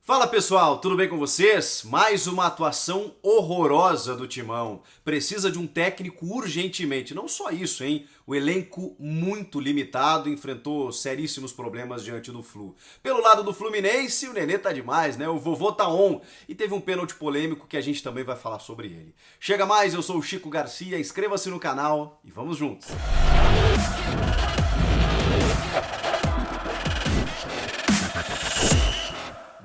Fala pessoal, tudo bem com vocês? Mais uma atuação horrorosa do Timão. Precisa de um técnico urgentemente. Não só isso, hein? O elenco muito limitado enfrentou seríssimos problemas diante do Flu. Pelo lado do Fluminense, o Nenê tá demais, né? O vovô tá on. E teve um pênalti polêmico que a gente também vai falar sobre ele. Chega mais, eu sou o Chico Garcia, inscreva-se no canal e vamos juntos.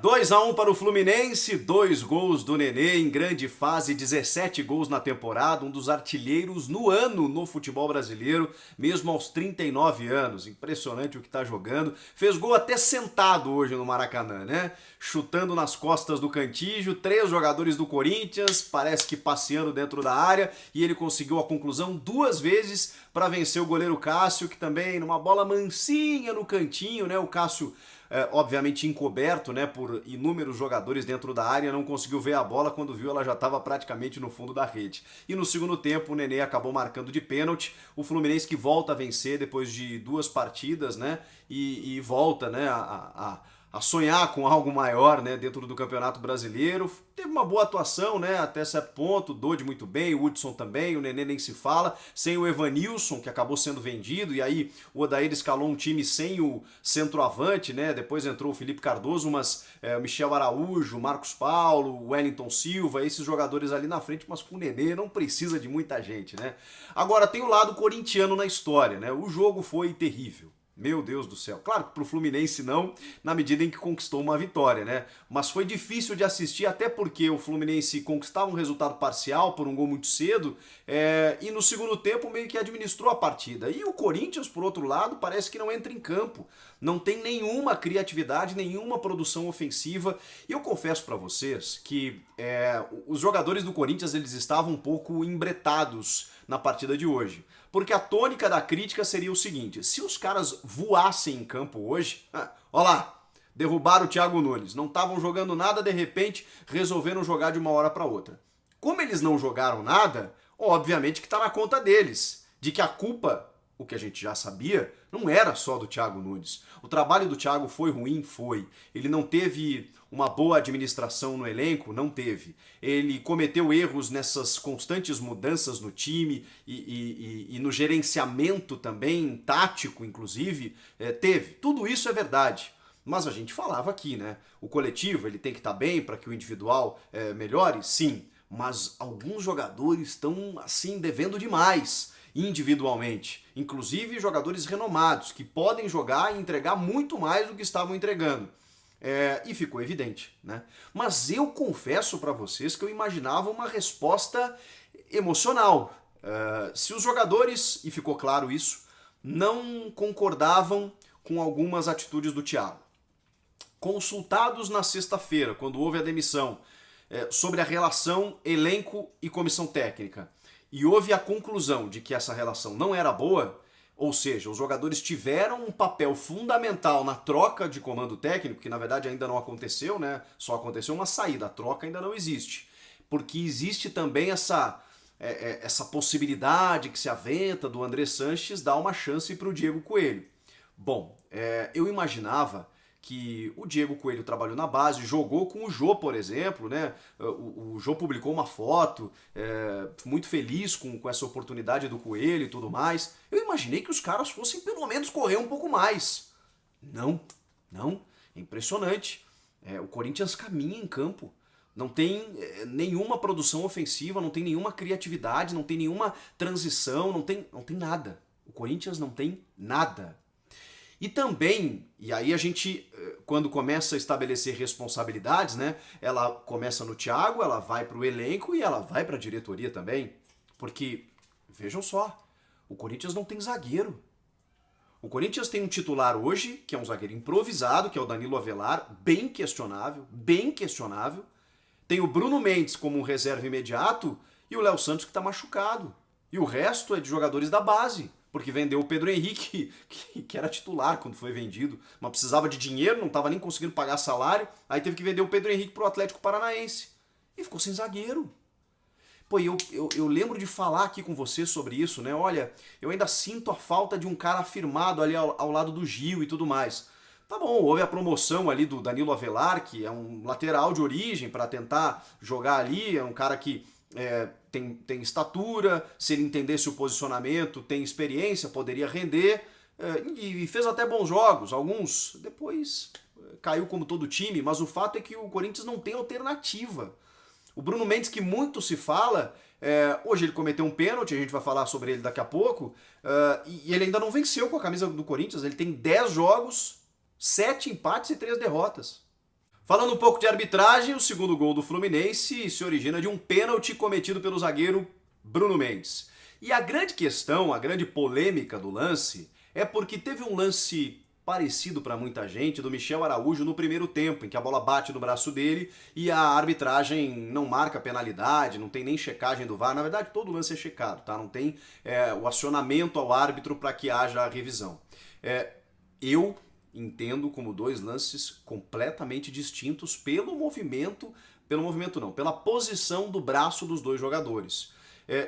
2-1 para o Fluminense, 2 gols do Nenê em grande fase, 17 gols na temporada, um dos artilheiros no ano no futebol brasileiro, mesmo aos 39 anos. Impressionante o que está jogando. Fez gol até sentado hoje no Maracanã, né? Chutando nas costas do Cantígio, 3 jogadores do Corinthians, parece que passeando dentro da área, e ele conseguiu a conclusão 2 vezes para vencer o goleiro Cássio, que também numa bola mansinha no cantinho, né? O Cássio obviamente encoberto, né, por inúmeros jogadores dentro da área, não conseguiu ver a bola, quando viu ela já estava praticamente no fundo da rede. E no segundo tempo o Nenê acabou marcando de pênalti, o Fluminense que volta a vencer depois de 2 partidas, né, e volta, né, a sonhar com algo maior, né, dentro do Campeonato Brasileiro. Teve uma boa atuação, né, até certo ponto, o Dodi muito bem, o Hudson também, o Nenê nem se fala, sem o Evanilson, que acabou sendo vendido, e aí o Odair escalou um time sem o centroavante, né, depois entrou o Felipe Cardoso, mas Michel Araújo, Marcos Paulo, Wellington Silva, esses jogadores ali na frente, mas com o Nenê não precisa de muita gente, né. Agora tem o lado corintiano na história, né, o jogo foi terrível. Meu Deus do céu. Claro que pro Fluminense não, na medida em que conquistou uma vitória, né? Mas foi difícil de assistir, até porque o Fluminense conquistava um resultado parcial por um gol muito cedo, e no segundo tempo meio que administrou a partida. E o Corinthians, por outro lado, parece que não entra em campo. Não tem nenhuma criatividade, nenhuma produção ofensiva. E eu confesso para vocês que os jogadores do Corinthians eles estavam um pouco embretados na partida de hoje. Porque a tônica da crítica seria o seguinte: se os caras voassem em campo hoje, olha lá, derrubaram o Thiago Nunes, não estavam jogando nada, de repente resolveram jogar de uma hora para outra. Como eles não jogaram nada, obviamente que está na conta deles, de que a culpa, o que a gente já sabia, não era só do Thiago Nunes. O trabalho do Thiago foi ruim? Foi. Ele não teve uma boa administração no elenco? Não teve. Ele cometeu erros nessas constantes mudanças no time e no gerenciamento também, tático inclusive, teve. Tudo isso é verdade. Mas a gente falava aqui, né? O coletivo ele tem que estar bem para que o individual melhore? Sim. Mas alguns jogadores estão, assim, devendo demais individualmente. Inclusive jogadores renomados, que podem jogar e entregar muito mais do que estavam entregando. E ficou evidente, né? Mas eu confesso para vocês que eu imaginava uma resposta emocional. Se os jogadores, e ficou claro isso, não concordavam com algumas atitudes do Thiago. Consultados na sexta-feira, quando houve a demissão, sobre a relação elenco e comissão técnica, e houve a conclusão de que essa relação não era boa, ou seja, os jogadores tiveram um papel fundamental na troca de comando técnico, que na verdade ainda não aconteceu, né? Só aconteceu uma saída, a troca ainda não existe. Porque existe também essa possibilidade que se aventa do André Sanches dar uma chance para o Diego Coelho. Bom, eu imaginava que o Diego Coelho trabalhou na base, jogou com o Jô, por exemplo, né? O Jô publicou uma foto, muito feliz com essa oportunidade do Coelho e tudo mais. Eu imaginei que os caras fossem pelo menos correr um pouco mais. Não, é impressionante. O Corinthians caminha em campo. Não tem nenhuma produção ofensiva, não tem nenhuma criatividade, não tem nenhuma transição, não tem nada. O Corinthians não tem nada. E também, e aí a gente, quando começa a estabelecer responsabilidades, né, ela começa no Thiago, ela vai para o elenco e ela vai para a diretoria também. Porque, vejam só, o Corinthians não tem zagueiro. O Corinthians tem um titular hoje, que é um zagueiro improvisado, que é o Danilo Avelar, bem questionável, bem questionável. Tem o Bruno Mendes como um reserva imediato e o Léo Santos que está machucado. E o resto é de jogadores da base. Porque vendeu o Pedro Henrique, que era titular quando foi vendido, mas precisava de dinheiro, não estava nem conseguindo pagar salário, aí teve que vender o Pedro Henrique para o Atlético Paranaense. E ficou sem zagueiro. Pô, eu lembro de falar aqui com você sobre isso, né? Olha, eu ainda sinto a falta de um cara afirmado ali ao lado do Gil e tudo mais. Tá bom, houve a promoção ali do Danilo Avelar, que é um lateral de origem para tentar jogar ali, é um cara que tem estatura, se ele entendesse o posicionamento, tem experiência, poderia render, e fez até bons jogos, alguns depois caiu como todo time, mas o fato é que o Corinthians não tem alternativa. O Bruno Mendes, que muito se fala, hoje ele cometeu um pênalti, a gente vai falar sobre ele daqui a pouco, e ele ainda não venceu com a camisa do Corinthians, ele tem 10 jogos, 7 empates e 3 derrotas. Falando um pouco de arbitragem, o segundo gol do Fluminense se origina de um pênalti cometido pelo zagueiro Bruno Mendes. E a grande questão, a grande polêmica do lance, é porque teve um lance parecido para muita gente do Michel Araújo no primeiro tempo, em que a bola bate no braço dele e a arbitragem não marca penalidade, não tem nem checagem do VAR. Na verdade, todo lance é checado, tá? Não tem o acionamento ao árbitro para que haja a revisão. Eu entendo como dois lances completamente distintos pela posição do braço dos dois jogadores.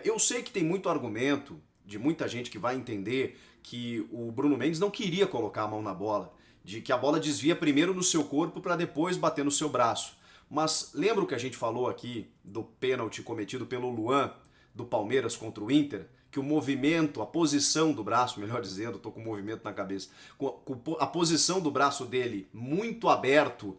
Eu sei que tem muito argumento de muita gente que vai entender que o Bruno Mendes não queria colocar a mão na bola, de que a bola desvia primeiro no seu corpo para depois bater no seu braço. Mas lembra o que a gente falou aqui do pênalti cometido pelo Luan, do Palmeiras contra o Inter? Que o movimento, a posição do braço, melhor dizendo, estou com o movimento na cabeça, a posição do braço dele muito aberto,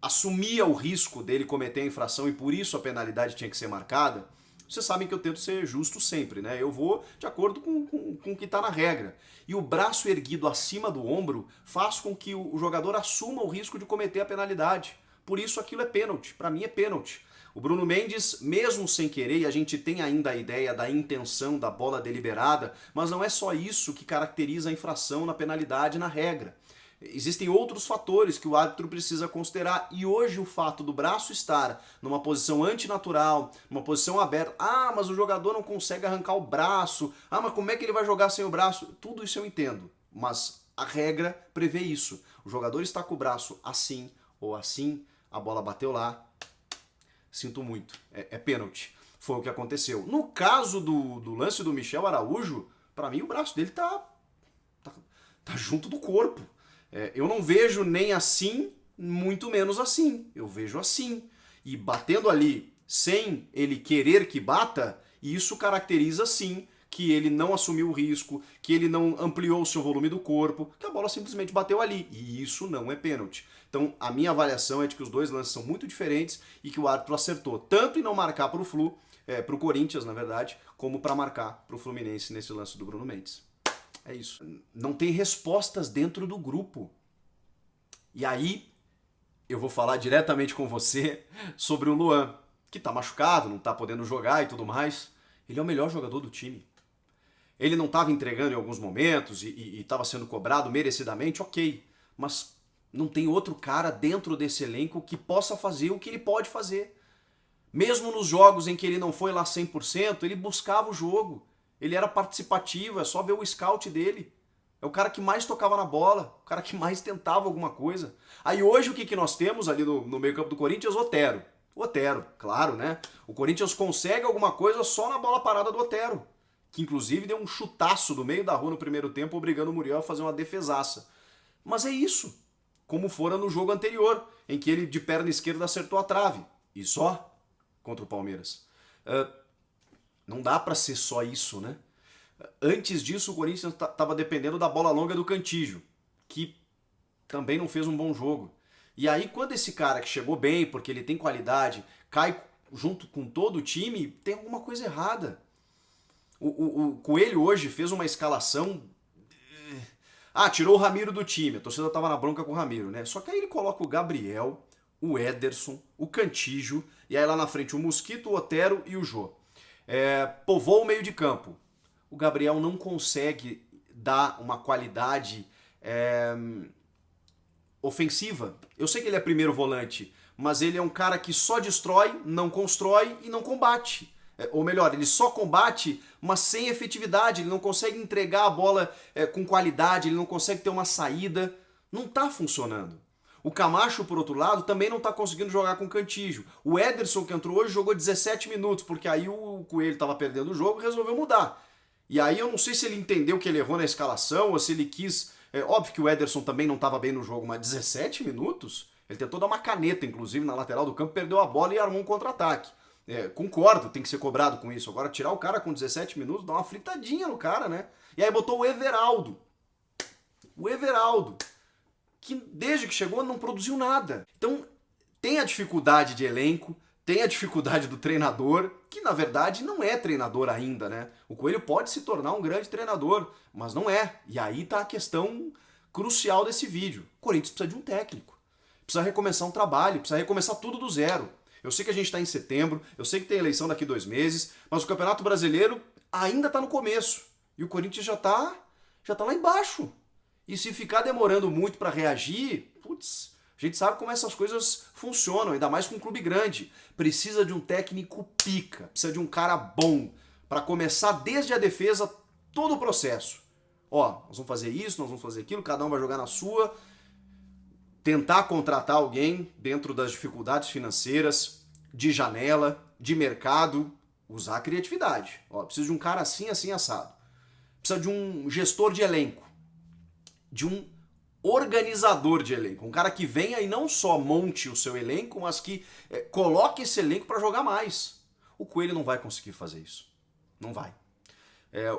assumia o risco dele cometer a infração e por isso a penalidade tinha que ser marcada. Vocês sabem que eu tento ser justo sempre, né? Eu vou de acordo com o que está na regra. E o braço erguido acima do ombro faz com que o jogador assuma o risco de cometer a penalidade. Por isso aquilo é pênalti. Para mim é pênalti. O Bruno Mendes, mesmo sem querer, e a gente tem ainda a ideia da intenção da bola deliberada, mas não é só isso que caracteriza a infração na penalidade na regra. Existem outros fatores que o árbitro precisa considerar e hoje o fato do braço estar numa posição antinatural, numa posição aberta, mas o jogador não consegue arrancar o braço, mas como é que ele vai jogar sem o braço? Tudo isso eu entendo, mas a regra prevê isso. O jogador está com o braço assim ou assim, a bola bateu lá, sinto muito, é pênalti. Foi o que aconteceu. No caso do lance do Michel Araújo, para mim o braço dele tá junto do corpo. Eu não vejo nem assim, muito menos assim. Eu vejo assim. E batendo ali sem ele querer que bata, isso caracteriza sim que ele não assumiu o risco, que ele não ampliou o seu volume do corpo, que a bola simplesmente bateu ali. E isso não é pênalti. Então a minha avaliação é de que os dois lances são muito diferentes e que o árbitro acertou tanto em não marcar para o Corinthians, na verdade, como para marcar para o Fluminense nesse lance do Bruno Mendes. É isso. Não tem respostas dentro do grupo. E aí, eu vou falar diretamente com você sobre o Luan, que tá machucado, não tá podendo jogar e tudo mais. Ele é o melhor jogador do time. Ele não estava entregando em alguns momentos e estava sendo cobrado merecidamente, ok. Mas não tem outro cara dentro desse elenco que possa fazer o que ele pode fazer. Mesmo nos jogos em que ele não foi lá 100%, ele buscava o jogo. Ele era participativo, é só ver o scout dele. É o cara que mais tocava na bola, o cara que mais tentava alguma coisa. Aí hoje o que nós temos ali no meio-campo do Corinthians? Otero. Otero, claro, né? O Corinthians consegue alguma coisa só na bola parada do Otero, que inclusive deu um chutaço do meio da rua no primeiro tempo, obrigando o Muriel a fazer uma defesaça. Mas é isso, como fora no jogo anterior, em que ele de perna esquerda acertou a trave. E só contra o Palmeiras. Não dá pra ser só isso, né? Antes disso, o Corinthians estava dependendo da bola longa do Cantillo, que também não fez um bom jogo. E aí, quando esse cara que chegou bem, porque ele tem qualidade, cai junto com todo o time, tem alguma coisa errada. O Coelho hoje fez uma escalação... tirou o Ramiro do time. A torcida estava na bronca com o Ramiro, né? Só que aí ele coloca o Gabriel, o Ederson, o Cantillo, e aí lá na frente o Mosquito, o Otero e o Jô. Povoa o meio de campo. O Gabriel não consegue dar uma qualidade ofensiva. Eu sei que ele é primeiro volante, mas ele é um cara que só destrói, não constrói e não combate. Ou melhor, ele só combate, mas sem efetividade. Ele não consegue entregar a bola com qualidade, ele não consegue ter uma saída. Não está funcionando. O Camacho, por outro lado, também não está conseguindo jogar com o Cantillo. O Ederson, que entrou hoje, jogou 17 minutos, porque aí o Coelho estava perdendo o jogo e resolveu mudar. E aí eu não sei se ele entendeu que ele errou na escalação ou se ele quis É óbvio que o Ederson também não estava bem no jogo, mas 17 minutos? Ele tentou dar uma caneta, inclusive, na lateral do campo, perdeu a bola e armou um contra-ataque. Concordo, tem que ser cobrado com isso. Agora, tirar o cara com 17 minutos, dá uma fritadinha no cara, né? E aí botou o Everaldo. O Everaldo, que desde que chegou não produziu nada. Então, tem a dificuldade de elenco, tem a dificuldade do treinador, que na verdade não é treinador ainda, né? O Coelho pode se tornar um grande treinador, mas não é. E aí tá a questão crucial desse vídeo. O Corinthians precisa de um técnico. Precisa recomeçar um trabalho, precisa recomeçar tudo do zero. Eu sei que a gente está em setembro, eu sei que tem eleição daqui 2 meses, mas o Campeonato Brasileiro ainda está no começo. E o Corinthians já tá lá embaixo. E se ficar demorando muito para reagir, putz, a gente sabe como essas coisas funcionam, ainda mais com um clube grande. Precisa de um técnico pica, precisa de um cara bom para começar desde a defesa todo o processo. Ó, nós vamos fazer isso, nós vamos fazer aquilo, cada um vai jogar na sua. Tentar contratar alguém dentro das dificuldades financeiras, de janela, de mercado, usar a criatividade. Ó, precisa de um cara assim, assim, assado. Precisa de um gestor de elenco, de um organizador de elenco, um cara que venha e não só monte o seu elenco, mas que coloque esse elenco para jogar mais. O Coelho não vai conseguir fazer isso. Não vai.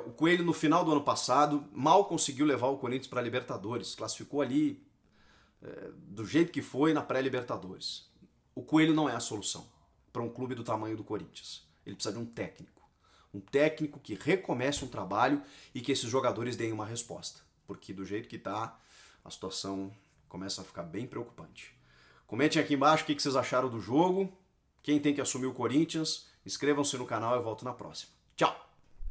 O Coelho, no final do ano passado, mal conseguiu levar o Corinthians para a Libertadores. Classificou ali do jeito que foi na pré-Libertadores. O Coelho não é a solução para um clube do tamanho do Corinthians. Ele precisa de um técnico. Um técnico que recomece um trabalho e que esses jogadores deem uma resposta. Porque do jeito que tá, a situação começa a ficar bem preocupante. Comentem aqui embaixo o que vocês acharam do jogo. Quem tem que assumir o Corinthians. Inscrevam-se no canal e eu volto na próxima. Tchau!